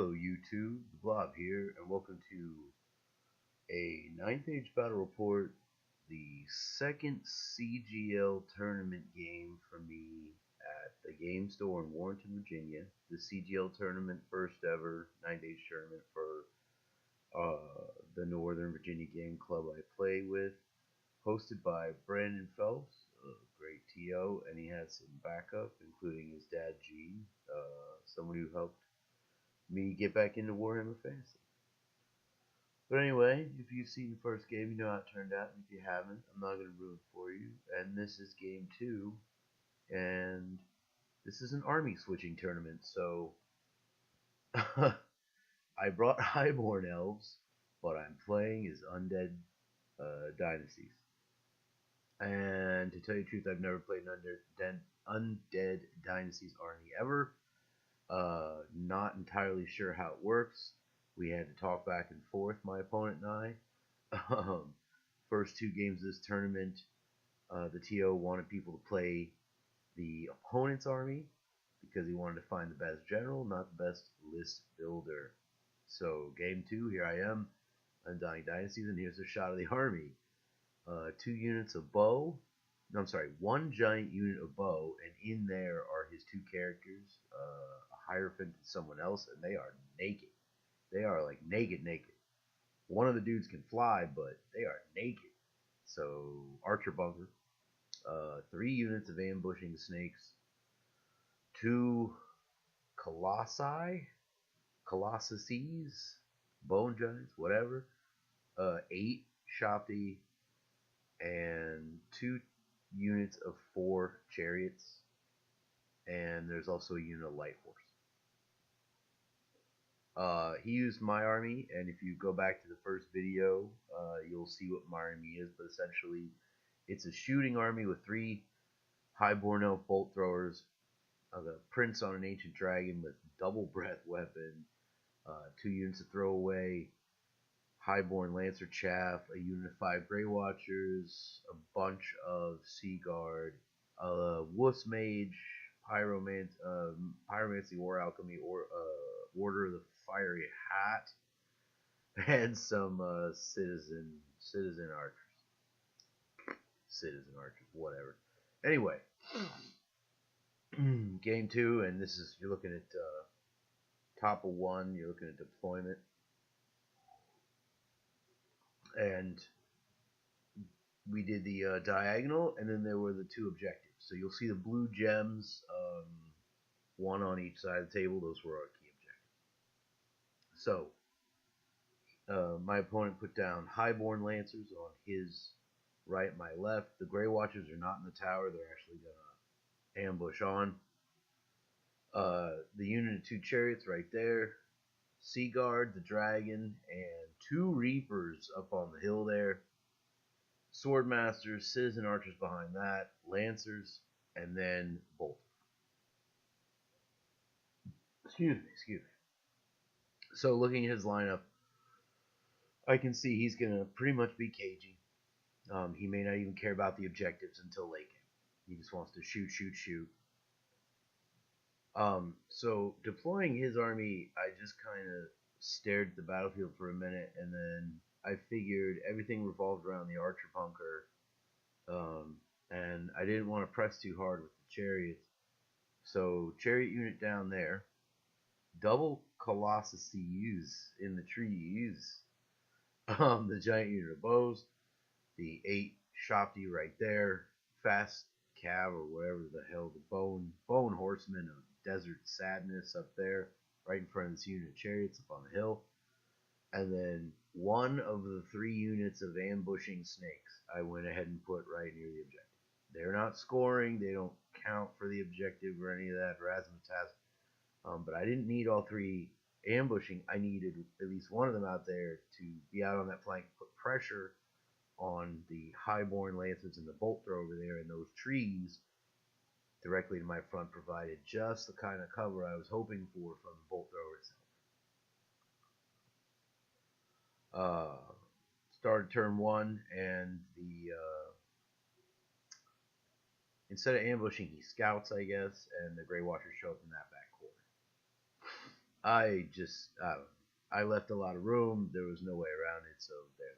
Hello YouTube, the Blob here, and welcome to a 9th Age Battle Report, the second CGL Tournament game for me at the game store in Warrenton, Virginia. The CGL Tournament, first ever 9th Age Tournament for the Northern Virginia Game Club I play with, hosted by Brandon Phelps, a great TO, and he has some backup, including his dad Gene, someone who helped me get back into Warhammer Fantasy. But anyway, if you've seen the first game, you know how it turned out. And if you haven't, I'm not going to ruin it for you. And this is game 2. And this is an army switching tournament. So I brought Highborn Elves, but I'm playing as Undead Dynasties. And to tell you the truth, I've never played an Undead Dynasties army ever. Not entirely sure how it works. We had to talk back and forth, my opponent and I. First 2 games of this tournament, the TO wanted people to play the opponent's army because he wanted to find the best general, not the best list builder. So game 2, here I am, Undying Dynasties, and here's a shot of the army. 2 units of bow. No, I'm sorry, 1 giant unit of bow, and in there are his 2 characters, a Hierophant and someone else, and they are naked. They are like naked. One of the dudes can fly, but they are naked. So, Archer Bunker, 3 units of ambushing snakes, 2 colossuses, bone giants, whatever, 8 Shopti, and 2 units of 4 chariots, and there's also a unit of light horse. He used my army, and if you go back to the first video, you'll see what my army is, but essentially it's a shooting army with 3 Highborn Elf bolt throwers, the Prince on an Ancient Dragon with double breath weapon, 2 units of throwaway, Highborn Lancer Chaff, a unit of 5 Grey Watchers, a bunch of Sea Guard, Wuss Mage, Pyromancy, War Alchemy, or Order of the Fiery Hat, and some citizen archers, whatever. Anyway, game 2, and this is, you're looking at top of 1, you're looking at deployment. And we did the diagonal, and then there were the 2 objectives. So you'll see the blue gems, 1 on each side of the table. Those were our key objectives. So my opponent put down Highborn Lancers on his right, my left. The Grey Watchers are not in the tower. They're actually going to ambush on. The unit of 2 chariots right there. Sea Guard, the dragon, and 2 Reapers up on the hill there. Swordmasters, citizen archers behind that, lancers, and then bolt. Excuse me. So looking at his lineup, I can see he's going to pretty much be cagey. He may not even care about the objectives until late game. He just wants to shoot. So deploying his army, I just kind of stared at the battlefield for a minute, and then I figured everything revolved around the Archer Bunker, and I didn't want to press too hard with the chariots. So chariot unit down there, double colossuses in the trees, the giant unit of bows, the 8 Shopti right there, fast cav or whatever the hell, the bone horsemen of Desert Sadness up there, right in front of this unit of chariots up on the hill. And then 1 of the 3 units of ambushing snakes I went ahead and put right near the objective. They're not scoring, they don't count for the objective or any of that razzmatazz. But I didn't need all 3 ambushing. I needed at least 1 of them out there to be out on that flank, put pressure on the Highborn Lancers and the bolt thrower over there, and those trees directly to my front provided just the kind of cover I was hoping for from the bolt thrower itself. Started turn 1, and the instead of ambushing, he scouts, I guess, and the Grey Watchers show up in that back corner. I just, I don't know. I left a lot of room. There was no way around it, so there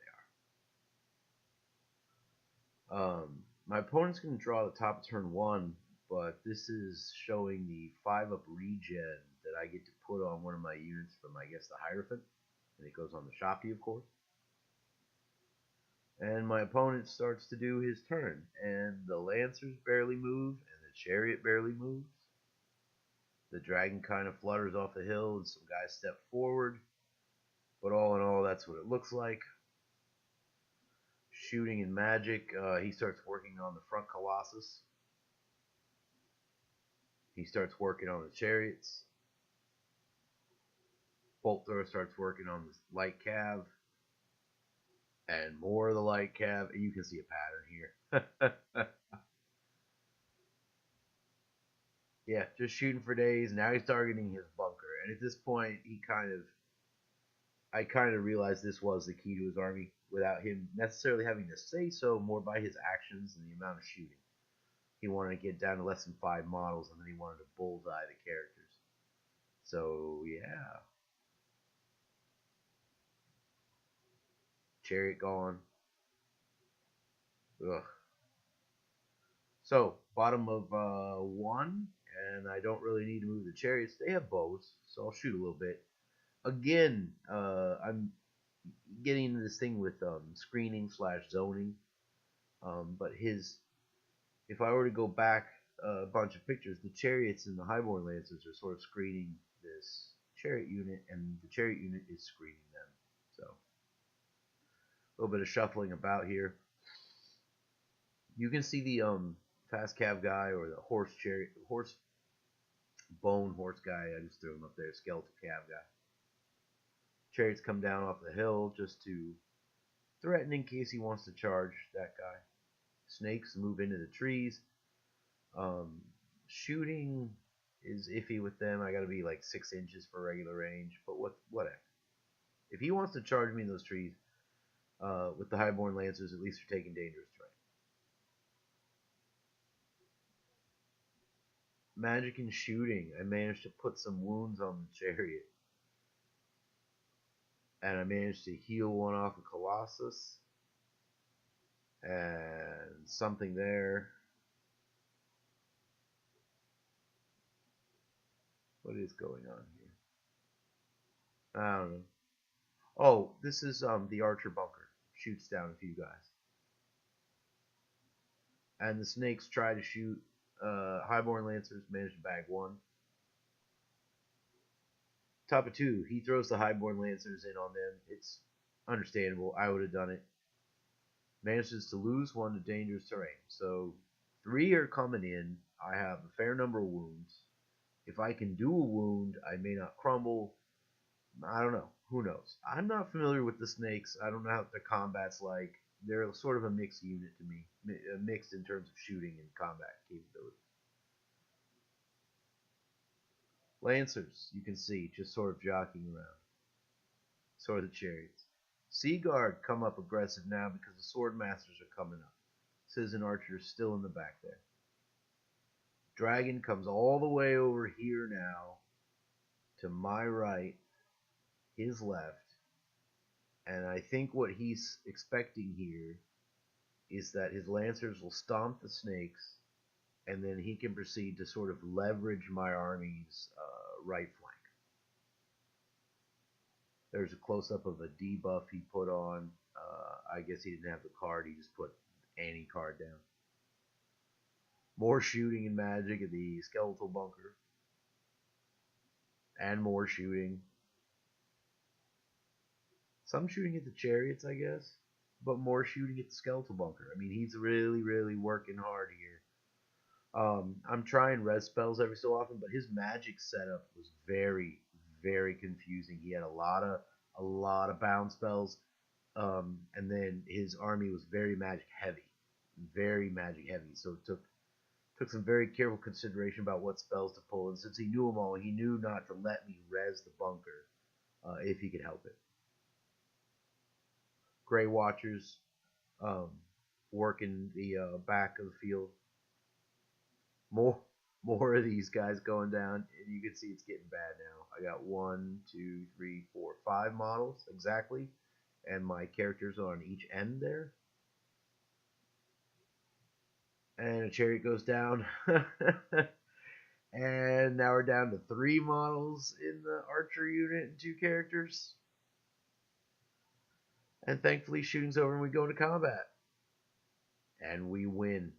they are. My opponent's going to draw the top of turn one, but this is showing the 5-up regen that I get to put on one of my units from, I guess, the Hierophant. And it goes on the Shopee, of course. And my opponent starts to do his turn, and the Lancers barely move, and the Chariot barely moves. The Dragon kind of flutters off the hill, and some guys step forward. But all in all, that's what it looks like. Shooting and magic, he starts working on the front Colossus. He starts working on the Chariots. Bolt Thrower starts working on the light cav. And more of the light cav. You can see a pattern here. Yeah, just shooting for days. Now he's targeting his bunker. And at this point, I kind of realized this was the key to his army without him necessarily having to say so, more by his actions and the amount of shooting. He wanted to get down to less than 5 models, and then he wanted to bullseye the characters. So, yeah. Chariot gone. Ugh. So, bottom of 1, and I don't really need to move the chariots. They have bows, so I'll shoot a little bit. Again, I'm getting into this thing with screening / zoning. But if I were to go back a bunch of pictures, the chariots and the Highborn Lancers are sort of screening this chariot unit, and the chariot unit is screening them. So, a little bit of shuffling about here. You can see the fast cav guy or the horse guy. I just threw him up there. Skeletal cav guy. Chariots come down off the hill just to threaten in case he wants to charge that guy. Snakes move into the trees. Shooting is iffy with them. I got to be like 6 inches for regular range, but whatever. If he wants to charge me in those trees, with the Highborn Lancers, at least they're taking dangerous terrain. Magic and shooting. I managed to put some wounds on the chariot, and I managed to heal one off of Colossus, and something there. What is going on here? I don't know. Oh, this is the Archer bunker. Shoots down a few guys. And the snakes try to shoot Highborn Lancers, manage to bag one. Top of 2, he throws the Highborn Lancers in on them. It's understandable. I would have done it. Manages to lose one to dangerous terrain. So 3 are coming in. I have a fair number of wounds. If I can do a wound, I may not crumble. I don't know. Who knows? I'm not familiar with the snakes. I don't know how the combat's like. They're sort of a mixed unit to me. Mixed in terms of shooting and combat capability. Lancers, you can see, just sort of jockeying around. So are the chariots. Sea Guard come up aggressive now because the Sword Masters are coming up. Citizen Archer is still in the back there. Dragon comes all the way over here now to my right, his left. And I think what he's expecting here is that his Lancers will stomp the snakes, and then he can proceed to sort of leverage my army's right flank. There's a close-up of a debuff he put on. I guess he didn't have the card. He just put any card down. More shooting and magic at the skeletal bunker. And more shooting. Some shooting at the chariots, I guess. But more shooting at the skeletal bunker. I mean, he's really, really working hard here. I'm trying res spells every so often, but his magic setup was very, very confusing. He had a lot of bound spells, and then his army was very magic heavy, So it took some very careful consideration about what spells to pull. And since he knew them all, he knew not to let me res the bunker if he could help it. Grey Watchers working the back of the field. more of these guys going down, and you can see it's getting bad now. I got 1, 2, 3, 4, 5 models exactly, and my characters are on each end there. And a chariot goes down. And now we're down to 3 models in the archer unit and 2 characters. And thankfully shooting's over and we go into combat. And we win.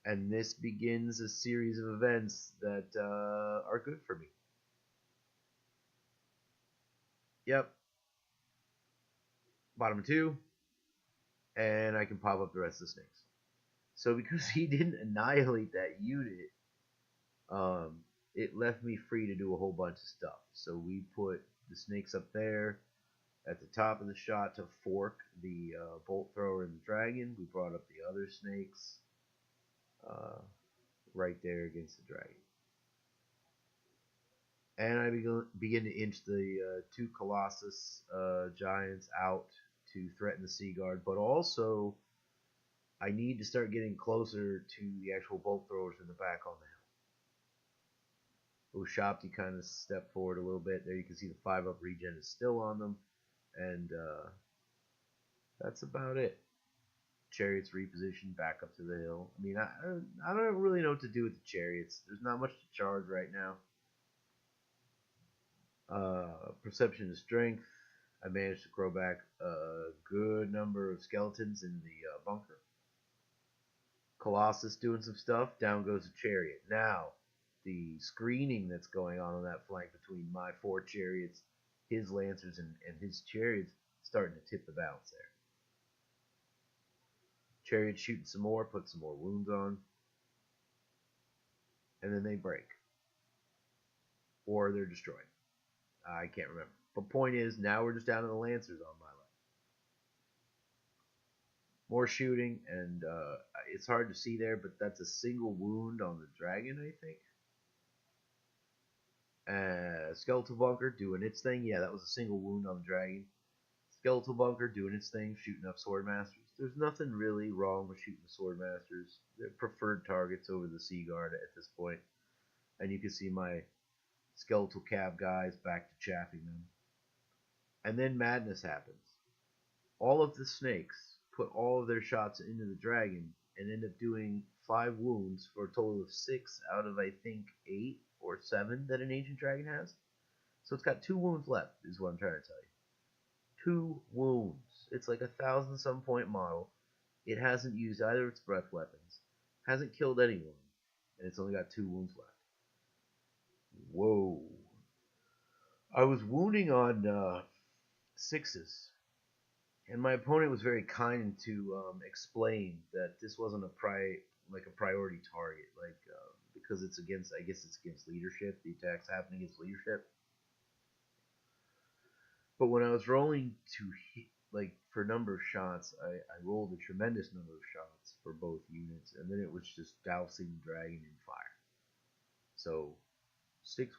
And this begins a series of events that are good for me. Yep. Bottom 2. And I can pop up the rest of the snakes. So because he didn't annihilate that unit, it left me free to do a whole bunch of stuff. So we put the snakes up there at the top of the shot to fork the bolt thrower and the dragon. We brought up the other snakes right there against the dragon. And I begin to inch the 2 Colossus giants out to threaten the Sea Guard, but also I need to start getting closer to the actual bolt throwers in the back on the hill. Ushapti kind of stepped forward a little bit. There you can see the 5-up regen is still on them, and that's about it. Chariots repositioned back up to the hill. I mean, I don't really know what to do with the chariots. There's not much to charge right now. Perception and strength. I managed to grow back a good number of skeletons in the bunker. Colossus doing some stuff. Down goes the chariot. Now, the screening that's going on that flank between my 4 chariots, his lancers, and his chariots starting to tip the balance there. Chariot shooting some more, put some more wounds on, and then they break. Or they're destroyed. I can't remember. But point is, now we're just down to the lancers on my left. More shooting, and it's hard to see there, but that's a single wound on the dragon, I think. Skeletal Bunker doing its thing. Yeah, that was a single wound on the dragon. Skeletal Bunker doing its thing, shooting up Swordmasters. There's nothing really wrong with shooting the Swordmasters. They're preferred targets over the Sea Guard at this point. And you can see my Skeletal Cab guys back to chaffing them. And then madness happens. All of the snakes put all of their shots into the dragon and end up doing 5 wounds for a total of 6 out of, I think, 8 or 7 that an ancient dragon has. So it's got 2 wounds left, is what I'm trying to tell you. 2 wounds. It's like 1,000-some point model. It hasn't used either of its breath weapons, hasn't killed anyone, and it's only got 2 wounds left. Whoa. I was wounding on 6s, and my opponent was very kind to explain that this wasn't a priority target, because it's against, I guess it's against leadership. The attack's happening against leadership. But when I was rolling to hit, for number of shots, I rolled a tremendous number of shots for both units, and then it was just dousing the dragon in fire. So 6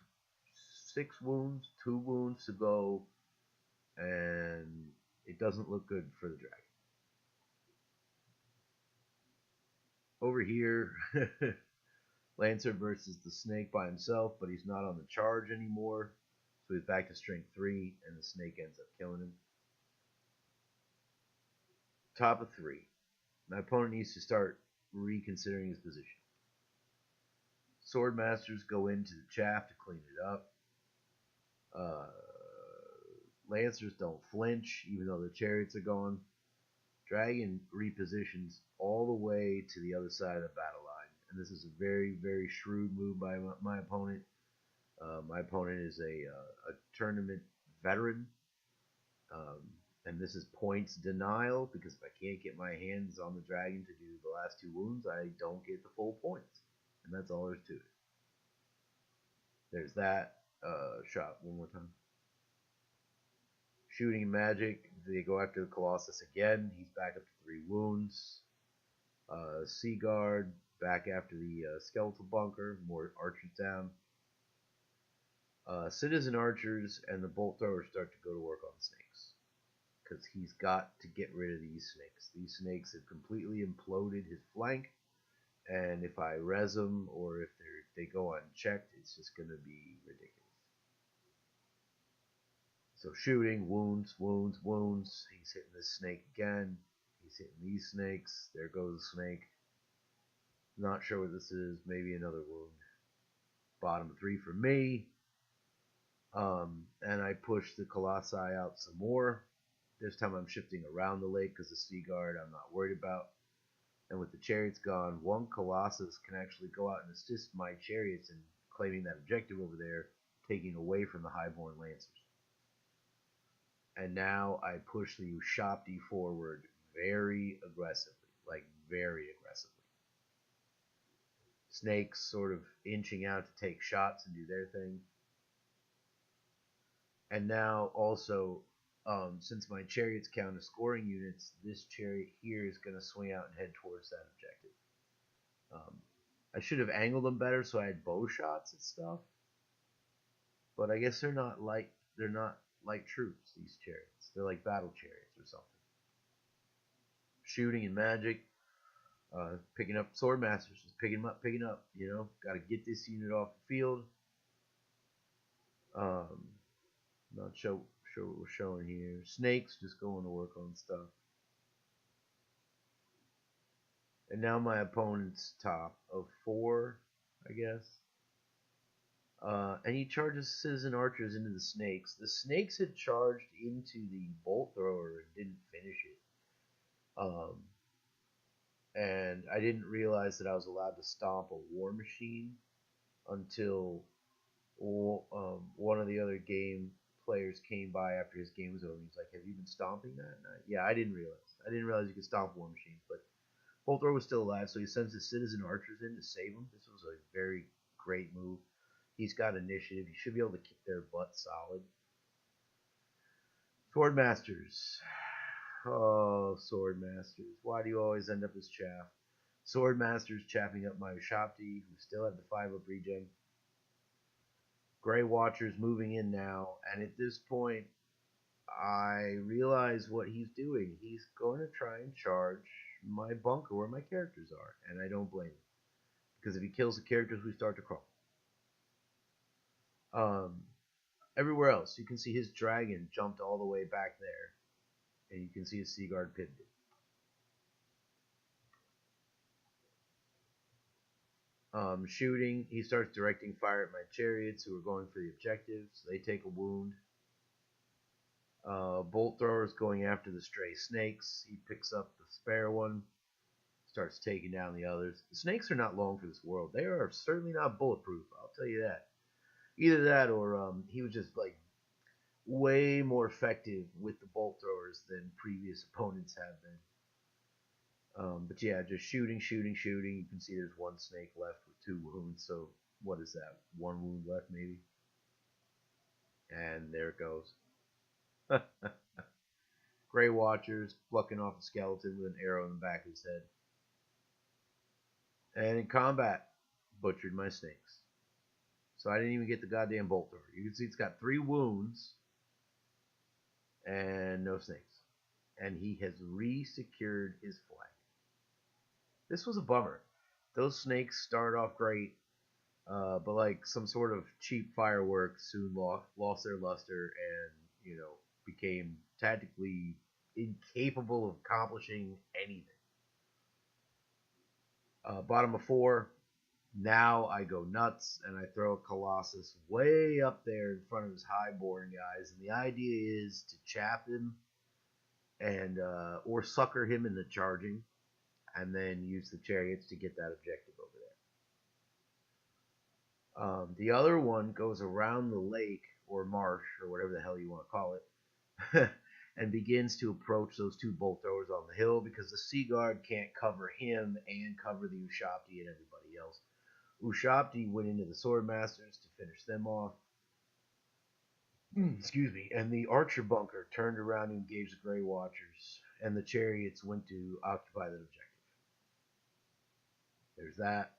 wounds, 2 wounds to go, and it doesn't look good for the dragon. Over here, Lancer versus the snake by himself, but he's not on the charge anymore. So he's back to strength 3, and the snake ends up killing him. Top of 3. My opponent needs to start reconsidering his position. Swordmasters go into the chaff to clean it up. Lancers don't flinch, even though the chariots are gone. Dragon repositions all the way to the other side of the battle line. And this is a very, very shrewd move by my opponent. My opponent is a tournament veteran. And this is points denial, because if I can't get my hands on the dragon to do the last 2 wounds, I don't get the full points. And that's all there's to it. There's that. Shot one more time. Shooting magic. They go after the Colossus again. He's back up to 3 wounds. Sea Guard back after the Skeletal Bunker. More archers down. Citizen archers and the bolt throwers start to go to work on the snakes, because he's got to get rid of these snakes. These snakes have completely imploded his flank, And if I res them or if they go unchecked, it's just going to be ridiculous. So shooting, wounds, wounds, wounds. He's hitting this snake again. He's hitting these snakes. There goes the snake. Not sure what this is. Maybe another wound. Bottom 3 for me. And I push the Colossi out some more. This time I'm shifting around the lake because the Sea Guard I'm not worried about. And with the chariots gone, one Colossus can actually go out and assist my chariots in claiming that objective over there, taking away from the Highborn Lancers. And now I push the Ushapti forward very aggressively, like very aggressively. Snakes sort of inching out to take shots and do their thing. And now also, since my chariots count as scoring units, this chariot here is going to swing out and head towards that objective. I should have angled them better so I had bow shots and stuff. But I guess they're not like troops, these chariots. They're like battle chariots or something. Shooting and magic. Picking up sword masters, just picking them up, you know. Got to get this unit off the field. Not sure what we're showing here. Snakes just going to work on stuff. And now my opponent's top of 4, I guess. And he charges citizen archers into the snakes. The snakes had charged into the bolt thrower and didn't finish it. And I didn't realize that I was allowed to stomp a war machine until one of the other game players came by after his game was over. He's like, "Have you been stomping that?" Yeah, I didn't realize. I didn't realize you could stomp war machines, but bolt thrower was still alive, so he sends his citizen archers in to save him. This was a very great move. He's got initiative. He should be able to kick their butt solid. Swordmasters. Oh, Swordmasters. Why do you always end up as chaff? Swordmasters chaffing up my Ushapti, who still had the 5-up regen. Grey Watchers moving in now, and at this point, I realize what he's doing. He's going to try and charge my bunker where my characters are, and I don't blame him. Because if he kills the characters, we start to crumble. Everywhere else, you can see his dragon jumped all the way back there, and you can see his Sea Guard pinned it. Shooting, he starts directing fire at my chariots who are going for the objectives. They take a wound. Bolt throwers going after the stray snakes. He picks up the spare one, starts taking down the others. The snakes are not long for this world. They are certainly not bulletproof, I'll tell you that. Either that or he was just like way more effective with the bolt throwers than previous opponents have been. But yeah, just shooting. You can see there's one snake left with 2 wounds. So what is that? 1 wound left maybe? And there it goes. Grey Watchers plucking off a skeleton with an arrow in the back of his head. And in combat, butchered my snakes. So I didn't even get the goddamn bolt thrower. You can see it's got 3 wounds and no snakes. And he has re-secured his flag. This was a bummer. Those snakes started off great, but like some sort of cheap fireworks soon lost their luster and, you know, became tactically incapable of accomplishing anything. Bottom of 4. Now I go nuts and I throw a Colossus way up there in front of his Highborn guys, and the idea is to chap him and or sucker him in the charging, and then use the chariots to get that objective over there. The other one goes around the lake or marsh or whatever the hell you want to call it, and begins to approach those 2 bolt throwers on the hill because the Sea Guard can't cover him and cover the Ushapti and everybody else. Ushapti went into the Swordmasters to finish them off. Excuse me. And the Archer bunker turned around and engaged the Grey Watchers, and the chariots went to occupy that objective. There's that.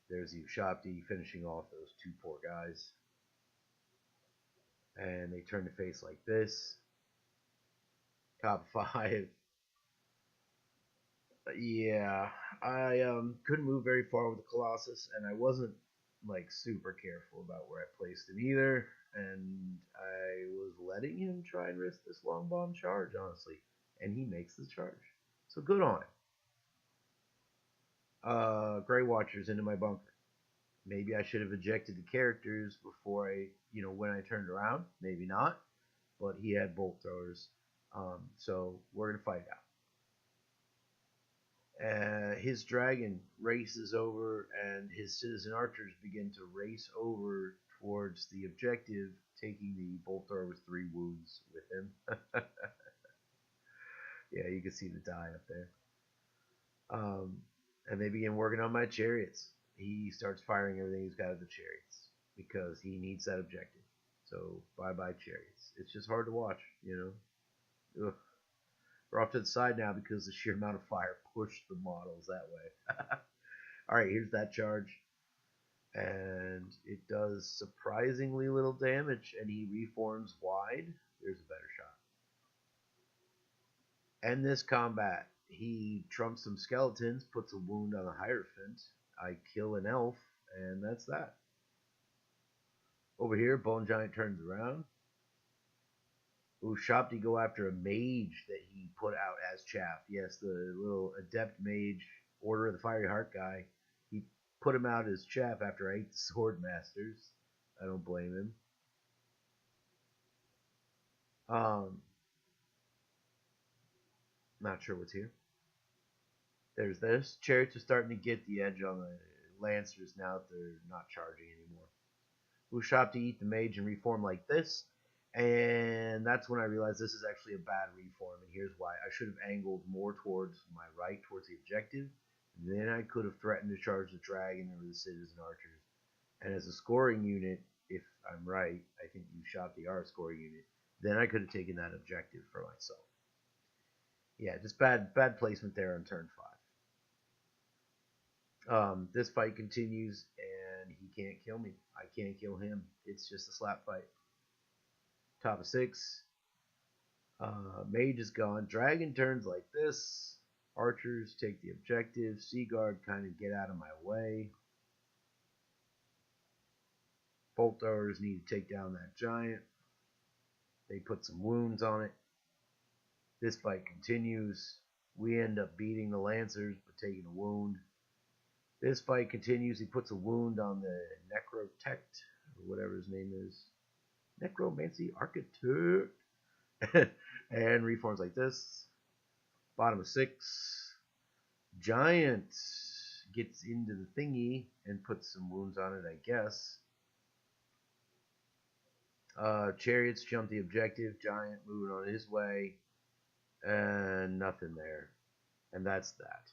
There's the Ushapti finishing off those 2 poor guys. And they turn to face like this. Top 5. Yeah, I couldn't move very far with the Colossus, and I wasn't like super careful about where I placed him either. And I was letting him try and risk this long bomb charge, honestly, and he makes the charge. So good on him. Grey Watchers into my bunker. Maybe I should have ejected the characters before when I turned around. Maybe not, but he had bolt throwers, so we're gonna fight out. His dragon races over, and his citizen archers begin to race over towards the objective, taking the bolt thrower with 3 wounds with him. Yeah, you can see the die up there. Um, and they begin working on my chariots. He starts firing everything he's got at the chariots because he needs that objective. So bye bye chariots. It's just hard to watch, you know. Ugh. We're off to the side now because the sheer amount of fire pushed the models that way. All right, here's that charge, and it does surprisingly little damage, and he reforms wide. There's a better shot. End this combat. He trumps some skeletons, puts a wound on the Hierophant. I kill an elf, and that's that. Over here, Bone Giant turns around. Ushabti go after a mage that he put out as chaff. Yes, the little adept mage, Order of the Fiery Heart guy. He put him out as chaff after I ate the Sword Masters. I don't blame him. Not sure what's here. There's this. Chariots are starting to get the edge on the Lancers now that they're not charging anymore. Ushabti eat the mage and reform like this. And that's when I realized this is actually a bad reform, and here's why. I should have angled more towards my right, towards the objective. Then I could have threatened to charge the dragon or the citizen archers. And as a scoring unit, if I'm right, I think you shot the R scoring unit. Then I could have taken that objective for myself. Yeah, just bad placement there on turn 5. This fight continues, and he can't kill me. I can't kill him. It's just a slap fight. Top of 6. Mage is gone. Dragon turns like this. Archers take the objective. Seaguard kind of get out of my way. Bolt throwers need to take down that giant. They put some wounds on it. This fight continues. We end up beating the Lancers, but taking a wound. This fight continues. He puts a wound on the Necrotect, or whatever his name is. Necromancy Architect. And reforms like this. Bottom of 6. Giant gets into the thingy and puts some wounds on it, I guess. Chariots jump the objective. Giant moving on his way. And nothing there. And that's that.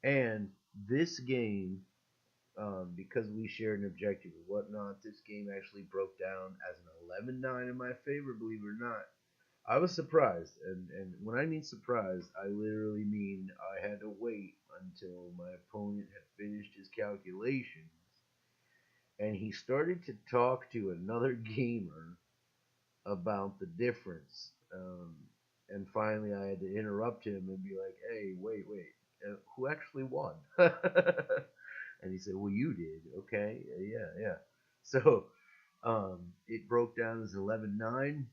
And this game, because we shared an objective and whatnot, this game actually broke down as an 11-9 in my favor, believe it or not. I was surprised, and when I mean surprised, I literally mean I had to wait until my opponent had finished his calculations, and he started to talk to another gamer about the difference. And finally, I had to interrupt him and be like, "Hey, wait, who actually won?" And he said, "Well, you did." Okay, yeah. So it broke down as 11-9.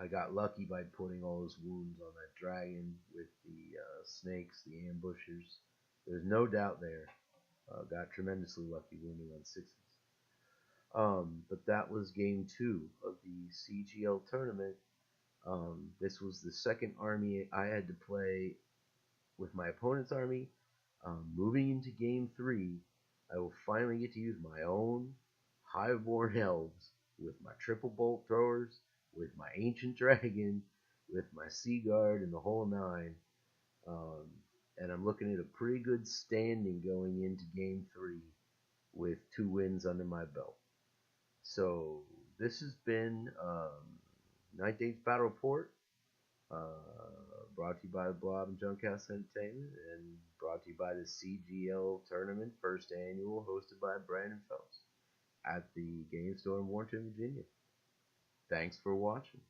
I got lucky by putting all those wounds on that dragon with the snakes, the ambushers. There's no doubt there. Got tremendously lucky wounding on 6s. But that was game 2 of the CGL tournament. This was the second army I had to play with my opponent's army. Moving into game 3, I will finally get to use my own Highborn Elves with my triple bolt throwers, with my ancient dragon, with my sea guard, and the whole 9. And I'm looking at a pretty good standing going into game 3 with 2 wins under my belt. So this has been Ninth Days Battle Report, brought to you by the Blob and Junkhouse Entertainment, and brought to you by the CGL Tournament, first annual, hosted by Brandon Phelps at the Game Store in Warrenton, Virginia. Thanks for watching.